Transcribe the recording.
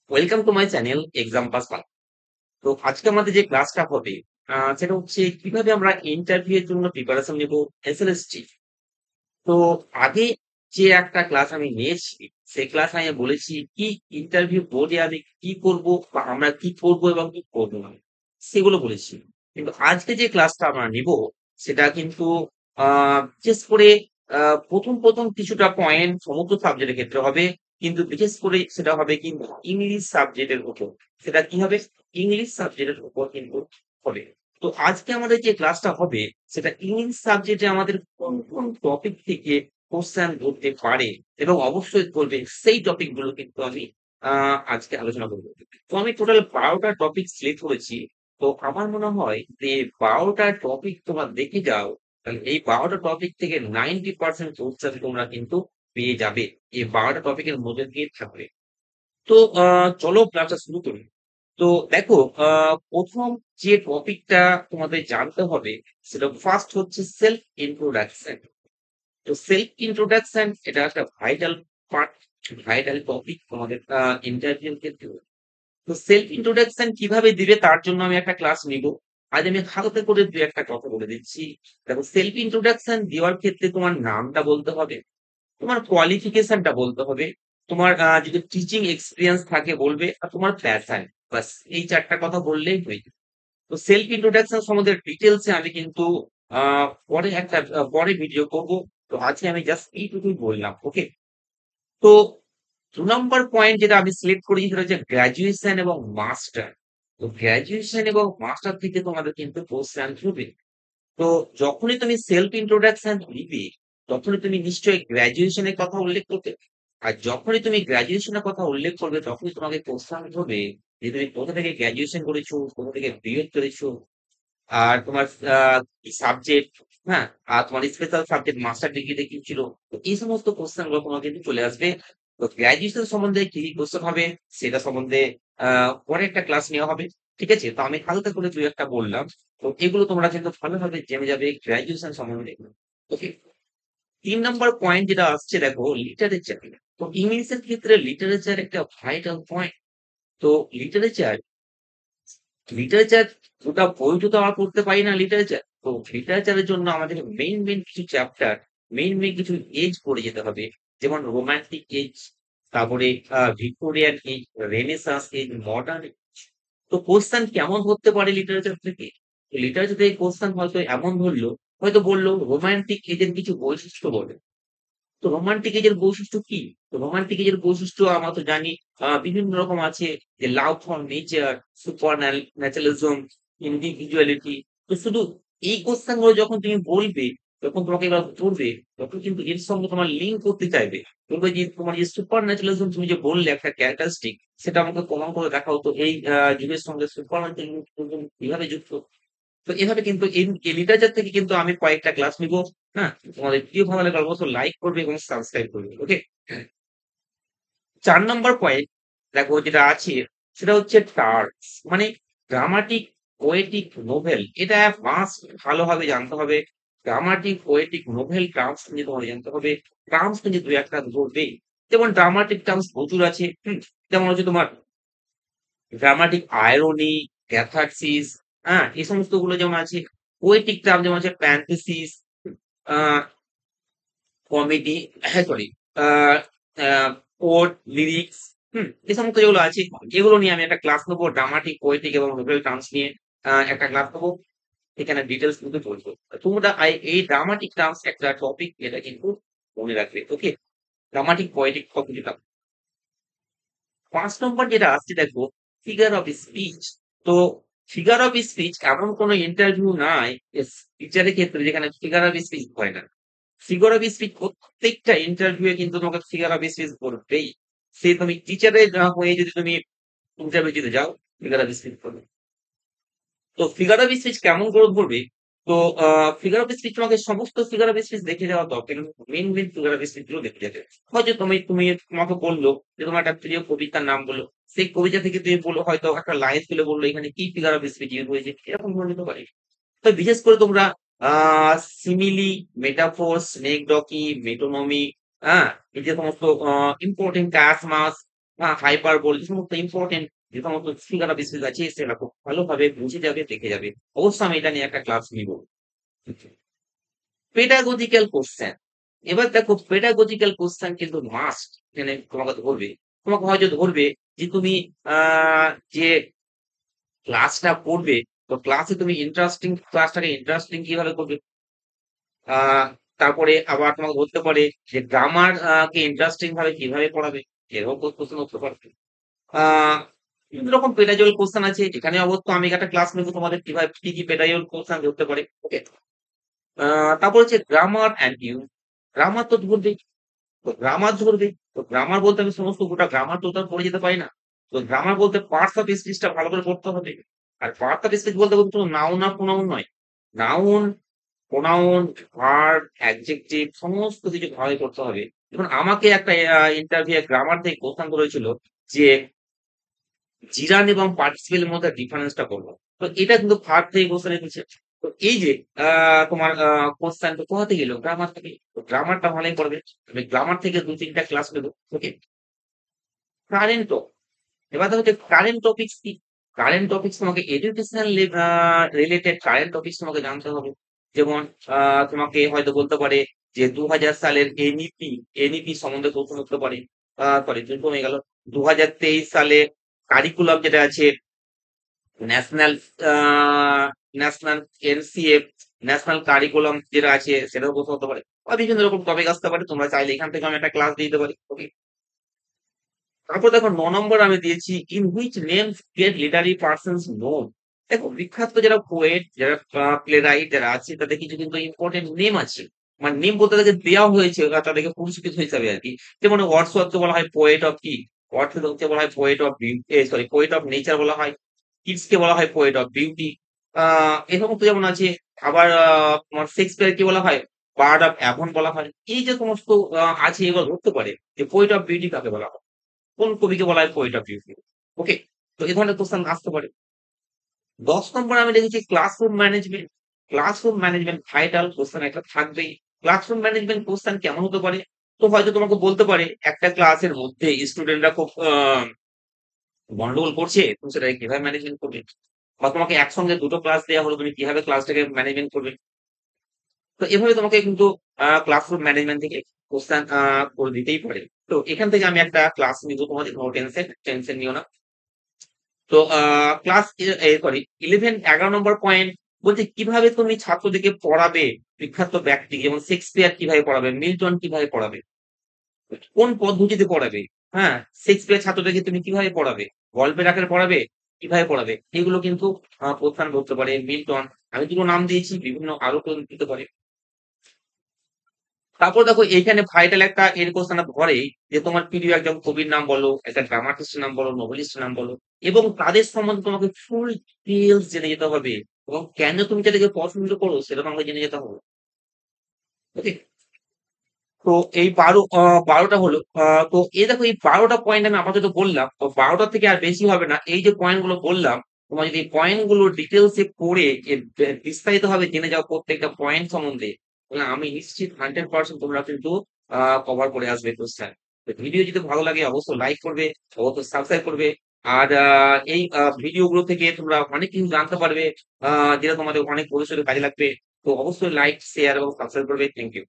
Welcome to my channel exam pass Bangla. তো আজকে আমাদের যে ক্লাসটা হবে সেটা হচ্ছে কিভাবে আমরা ইন্টারভিউ এর জন্য প্রিপারেশন নেব এসএলএসটি। তো আগে যে একটা ক্লাস আমি নিয়েছি সেই ক্লাস আমি বলেছি কি ইন্টারভিউ বোর্ডে আমি কি করব বা আমরা কি করব এবং কি করব না সেগুলো বলেছি। কিন্তু আজকে যে ক্লাসটা আমরা নিব সেটা কিন্তু বিশেষ করে প্রথম কিছুটা পয়েন্ট সমস্ত সাবজেক্টের ক্ষেত্রে হবে, কিন্তু বিশেষ করে সেটা হবে কিন্তু ইংলিশ সাবজেক্টের উপর। সেটা কি হবে? ইংলিশ সাবজেক্টের উপর কিন্তু হবে। তো আজকে আমাদের যে ক্লাসটা হবে সেটা ইংলিশ সাবজেক্টে আমাদের কোন টপিক থেকে কোশ্চেন ধরতে পারে এবং অবশ্যই করবে সেই টপিক গুলো কিন্তু আমি আজকে আলোচনা করব। তো আমি টোটাল ১২টা টপিক সিলেক্ট করেছি। তো আমার মনে হয় যে ১২টা টপিক তোমরা দেখে যাও, তাহলে এই ১২টা টপিক থেকে 90% কোশ্চেন তোমরা কিন্তু পেয়ে যাবে। এই ১২টা টপিকের মধ্যে দিয়ে থাকবে। তো চলো ক্লাসটা শুরু করি। তো দেখো, প্রথম যে টপিকটা তোমাদের জানতে হবে সেটা ফার্স্ট হচ্ছে সেলফ ইন্ট্রোডাকশন। তো সেলফ ইন্ট্রোডাকশন এটা একটা ভাইটাল পার্ট, ভাইটাল টপিক তোমাদের ইন্টারভিউ ক্ষেত্রে। তো সেলফ ইন্ট্রোডাকশন কিভাবে দিবে তার জন্য আমি একটা ক্লাস নিব। আজ আমি হালকা করে দু একটা কথা বলে দিচ্ছি। দেখো, সেলফ ইন্ট্রোডাকশন দেওয়ার ক্ষেত্রে তোমার নামটা বলতে হবে, তোমার কোয়ালিফিকেশনটা বলতে হবে, তোমার যদি টিচিং এক্সপেরিয়েন্স থাকে বলবে, আর তোমার প্যাশন। বাস এই ৪ টা কথা বললেই হয়ে যাবে। তো সেলফ ইন্ট্রোডাকশন সম্বন্ধে ডিটেইলস এ আমি কিন্তু পরে ভিডিও করব। তো আজকে আমি জাস্ট এইটুকুই বললাম। ওকে? তো ২ নাম্বার পয়েন্ট যেটা আমি সিলেক্ট করেছি সেটা হচ্ছে গ্র্যাজুয়েশন এবং মাস্টার। তো গ্র্যাজুয়েশন এবং মাস্টার থেকে তোমাদের কিন্তু কোশ্চেন আসবে। তো যখনই তুমি সেলফ ইন্ট্রোডাকশন দিবে, তখনই তুমি নিশ্চয়ই গ্র্যাজুয়েশন এর কথা উল্লেখ করবে। আর যখনই তুমি গ্র্যাজুয়েশন এর কথা উল্লেখ করবে, তখনই তোমাকে কোশ্চেন হবে যে তুমি কোথা থেকে গ্র্যাজুয়েশন করেছো, কোথা থেকে বিএড করেছো, আর তোমার কি সাবজেক্ট, হ্যাঁ? আর তোমার স্পেশাল সাবজেক্ট মাস্টার ডিগ্রিতে কি ছিল? তো এই সমস্ত কোশ্চেন গুলো তোমার কিন্তু চলে আসবে। তো গ্র্যাজুয়েশন সম্বন্ধে কি কোশ্চেন হবে সেটা সম্বন্ধে পরে একটা ক্লাস নেওয়া হবে। ঠিক আছে? তো আমি হালকা করে ২ ১ টা বললাম। তো এগুলো তোমরা কিন্তু ভালোভাবে জেনে যাবে গ্র্যাজুয়েশন সম্বন্ধে। ওকে? ৩ নাম্বার পয়েন্ট যেটা আসছে দেখো, লিটারেচার। তো ইংলিশের ক্ষেত্রে লিটারেচার একটা ভাইটাল পয়েন্ট। তো লিটারেচার লিটারেচার গোটা বই তো আমরা পড়তে পারি না লিটারেচার। তো লিটারেচারের জন্য আমাদের মেইন কিছু চ্যাপ্টার, মেইন কিছু এজ পড়ে যেতে হবে। যেমন রোমান্টিক এজ, তারপরে Victorian age, renaissance age, modern age. তো কোশ্চেন কেমন হতে পারে লিটারেচার থেকে? তো লিটারেচার থেকে কোশ্চেন হয়তো এমন ধরলো, হয়তো বলল রোমান্টিক এজের কিছু বৈশিষ্ট্য বলে। তো রোমান্টিক এজের বৈশিষ্ট্য কি? তো রোমান্টিক এজের বৈশিষ্ট্য আমরা তো জানি বিভিন্ন রকম আছে, যে love for nature, super naturalism, individuality. তো শুধু এই কোশ্চেন গুলো যখন তুমি বলবে, যখন তোমাকে এবার পড়বে, তখন কিন্তু এর সঙ্গে তোমার লিঙ্ক করতে চাইবে। বলবে যে তোমার যে সুপার ন্যাচারালিজম তুমি যে বললে একটা ক্যারেক্টারিস্টিক, সেটা আমাকে প্রমাণ করে দেখাও তো এই যুগের সঙ্গে সুপার ন্যাচারালিজম কিভাবে যুক্ত। তো এভাবে কিন্তু এই লিটারেচার থেকে কিন্তু আমি কয়েকটা ক্লাস নিব। হ্যাঁ? তোমাদের ভিডিও ভালো লাগলে অবশ্যই লাইক করবে এবং সাবস্ক্রাইব করবে। ওকে? ৪ নাম্বার পয়েন্ট দেখো যেটা আছে সেটা হচ্ছে টার্মস, মানে ড্রামাটিক, পোয়েটিক, নোভেল। এটা মাস্ট ভালোভাবে জানতে হবে। ড্রামাটিক, পোয়েটিক, নোভেল টার্মস কিন্তু তোমাদের জানতে হবে। টার্মস কিন্তু ২ ১ টা ধরবেই। যেমন ড্রামাটিক টার্মস প্রচুর আছে। যেমন হচ্ছে তোমার ড্রামাটিক আইরনি, ক্যাথারসিস, হ্যাঁ? এই সমস্ত গুলো যেমন আছে। পোয়েটিক টার্ম যেমন আছে প্যানথেসিস, আ কমেডি, হ্যাঁ সরি, আ আ পোট, লিরিক্স, এই সমস্ত যেগুলো আছে, এগুলো নিয়ে আমি একটা ক্লাস নেবো। ড্রামাটিক, পোয়েটিক এবং নোবেল টার্মস নিয়ে একটা ক্লাস নেবো। এখানে ডিটেইলস কিন্তু বলবো। তোমরা এই ড্রামাটিক টার্মস একটা টপিক, এটা কিন্তু মনে রাখবে। ওকে? ড্রামাটিক, পোয়েটিক কতগুলো। ৫ নম্বর যেটা আসছে দেখো, ফিগার অফ স্পিচ। তো ফিগার অফ স্পিচ এমন কোন ইন্টারভিউ নাই টিচারের ক্ষেত্রে যেখানে ফিগার অফ স্পিচ হয় না। ফিগার অফ স্পিচ প্রত্যেকটা ইন্টারভিউ এ কিন্তু তোমাকে ফিগার অফ স্পিচ করবেই। সে তুমি টিচারে না হয়ে যদি তুমি ইন্টারভিউ দিতে যাও, ফিগার অফ স্পিচ করবে। তো ফিগার অফ স্পিচ কেমন করে ধরবে? তো ফিগার অফ স্পিচ তোমাকে সমস্ত ফিগার অফ স্পিচ দেখে যাওয়া দরকার নেই। মেইন ফিগার অফ স্পিচ গুলো দেখে যেতে। হয়তো তোমাকে বললো যে তোমার একটা প্রিয় কবিতার নাম বললো। সেই কবিতা থেকে তুমি বললো, হয়তো একটা লাইন তুলে বললো এখানে কি ফিগার অফ স্পিচ ইউজ হয়েছে। এরকম ধরে নিতে পারে। তো বিশেষ করে তোমরা আ সিমিলি, মেটাফর, স্নেকডকি, মেটোনমি, হ্যাঁ? এই যে সমস্ত ইম্পোর্টেন্ট ক্যাশ মাস, হাইপারবোল যে সমস্ত ইম্পর্টেন্ট যে সমস্ত ফিগার অফ স্পিচ আছে সেটা খুব ভালোভাবে বুঝে যাবে, দেখে যাবে। অবশ্যই আমি এটা নিয়ে একটা ক্লাস নিব। Pedagogical question. এবার দেখো পেডাগজিক্যাল কোশ্চেন কিন্তু মাস্ট এখানে তোমাকে ধরবে। তোমাকে হয়তো ধরবে যে তুমি আ যে ক্লাসটা করবে, তো ক্লাসে তুমি ক্লাসটাকে ইন্টারেস্টিং কিভাবে করবে? আ তারপরে আবার তোমাকে বলতে পারে যে গ্রামার কে ইন্টারেস্টিং ভাবে কিভাবে পড়াবে? এরকম কোশ্চেন হতে পারে। আ বিভিন্ন রকম পেডাগজিক্যাল কোশ্চেন আছে। এখানে অবশ্য আমি একটা ক্লাস নেব তোমাদের কিভাবে কি, কি পেডাগজিক্যাল কোশ্চেন ধরতে পারে। ওকে? আ তারপর হচ্ছে গ্রামার অ্যান্ড ইউজ। গ্রামার তো ধরবেই। তো গ্রামার ধরবে। তো গ্রামার বলতে আমি সমস্ত গোটা গ্রামার তো আর পড়ে যেতে পারি না। তো গ্রামার বলতে পার্টস অফ স্পিচ টা ভালো করে পড়তে হবে। আর পার্টস অফ স্পিচ বলতে কিন্তু নাউন আর প্রোনাউন নয়। নাউন, প্রোনাউন, ভার্ব, অ্যাডজেক্টিভ সমস্ত কিছু ভাবে পড়তে হবে। যেমন আমাকে একটা ইন্টারভিউ এ গ্রামার থেকে কোয়েশ্চেন করেছিল যে জিরান এবং পার্টিসিপেল এর মধ্যে ডিফারেন্স টা বলো। তো এটা কিন্তু ভার্ব থেকে কোয়েশ্চেন এসেছে। তো এই যে তোমার কোয়েশ্চেন টা কোথা থেকে এলো? গ্রামার থেকে। তো গ্রামারটা ভালোই পড়বে। আমি গ্রামার থেকে ২-৩ টা ক্লাস নেব। ওকে? Current topic. এবার দেখো যে কারেন্ট টপিকস কি? কারেন্ট টপিকস তোমাকে এডুকেশনাল রিলেটেড কারেন্ট টপিকস তোমাকে জানতে হবে। যেমন আ তোমাকে হয়তো বলতে পারে যে ২০০০ সালের এনইপি সম্বন্ধে প্রশ্ন উঠতে পারে। সরি কমে গেল। ২০২৩ সালে কারিকুলাম যেটা আছে ন্যাশনাল আ ন্যাশনাল এনসিএফ ন্যাশনাল কারিকুলাম যেটা আছে সেটাও প্রশ্ন হতে পারে। বা বিভিন্ন রকম টপিক আসতে পারে। তোমরা চাইলে এখান থেকে আমি একটা ক্লাস দিয়ে দিতে পারি। ওকে? তারপর দেখো ৯ নম্বর আমি দিয়েছি in which names get literary persons known. দেখো বিখ্যাত যারা পোয়েট, যারা প্লেরাইট যারা আছে তাদের কিছু কিন্তু ইম্পোর্টেন্ট নেম আছে। মানে নেম বলতে তাদেরকে দেওয়া হয়েছে তাদেরকে পুরস্কৃত হিসাবে আরকি। যেমন ওয়ার্ডসওয়ার্থকে বলা হয় পোয়েট অফ কি? ওয়ার্ডসওয়ার্থকে বলা হয় poet of sorry poet of nature বলা হয়। কিটসকে বলা হয় পোয়েট অফ বিউটি। আ এরকম তো যেমন আছে। আবার তোমার শেক্সপিয়ারকে বলা হয় বার্ড অফ অ্যাভন বলা হয়। এই যে সমস্ত আছে এগুলো ধরতে পারে যে পোয়েট অফ বিউটি কাকে বলা হয়? কোন কবিকে বলা হয় পোয়েট অফ বিউটি? ওকে? তো এ ধরনের কোয়েশ্চেন আসতে পারে। ১০ নম্বরে আমি লিখেছি classroom management. Classroom management vital question একটা থাকবেই। ক্লাসরুম ম্যানেজমেন্ট কোয়েশ্চেন কেমন হতে পারে? তো হয়তো তোমাকে বলতে পারে একটা ক্লাসের মধ্যে স্টুডেন্টরা খুব গন্ডগোল করছে, তুমি সেটাকে কিভাবে ম্যানেজমেন্ট করবে? বা তোমাকে একসঙ্গে ২ টো ক্লাস দেয়া হলো, তুমি কিভাবে ক্লাসটাকে ম্যানেজমেন্ট করবে? তো এভাবে তোমাকে কিন্তু ক্লাসরুম ম্যানেজমেন্ট থেকে কোয়েশ্চেন করে দিতেই পারে। তো এখান থেকে আমি একটা ক্লাস নিব তোমাদের নো টেনশন নিও না। তো ক্লাস সরি 11 নম্বর পয়েন্ট বলছে কিভাবে তুমি ছাত্রদেরকে পড়াবে বিখ্যাত ব্যক্তি যেমন শেক্সপিয়ার কিভাবে পড়াবে, মিল্টন কিভাবে পড়াবে, কোন পদ্ধতিতে পড়াবে, হ্যাঁ? শেক্সপিয়ার ছাত্রদেরকে তুমি কিভাবে পড়াবে? গল্পের আকারে পড়াবে, কিভাবে পড়াবে? এগুলো কিন্তু প্রশ্ন ধরতে পারে। মিল্টন আমি ২ টো নাম দিয়েছি বিভিন্ন আরো কেউ দিতে পারে। তারপর দেখো এইখানে ভাইটাল একটা এর কোশ্চেন ধরেই যে তোমার প্রিয় একজন কবির নাম বলো, একটা ড্রামাটিস্ট এর নাম বলো, নোবেলিস্ট এর নাম বলো এবং তাদের সম্বন্ধে তোমাকে ফুল ডিটেইলস জেনে যেতে হবে এবং কেন তুমি তাদেরকে পছন্দ করো সেটা তোমাকে জেনে যেতে হবে। ওকে? তো এই ১২ টা হলো। তো এই দেখো এই ১২ টা পয়েন্ট আমি আপাতত বললাম। তো ১২ টা থেকে আর বেশি হবে না। এই যে পয়েন্ট গুলো বললাম, তোমার যদি এই পয়েন্ট গুলো ডিটেইলস এ পড়ে বিস্তারিতভাবে জেনে যাও প্রত্যেকটা পয়েন্ট সম্বন্ধে, তাহলে আমি নিশ্চিত 100% তোমরা কিন্তু কভার করে আসবে কোয়েশ্চেন। তো ভিডিও যদি ভালো লাগে অবশ্যই লাইক করবে, অবশ্যই সাবস্ক্রাইব করবে। আর এই ভিডিও গুলো থেকে তোমরা অনেক কিছু জানতে পারবে, আ যেটা তোমাদের অনেক ভবিষ্যতে কাজে লাগবে। তো অবশ্যই লাইক, শেয়ার এবং সাবস্ক্রাইব করবে। Thank you.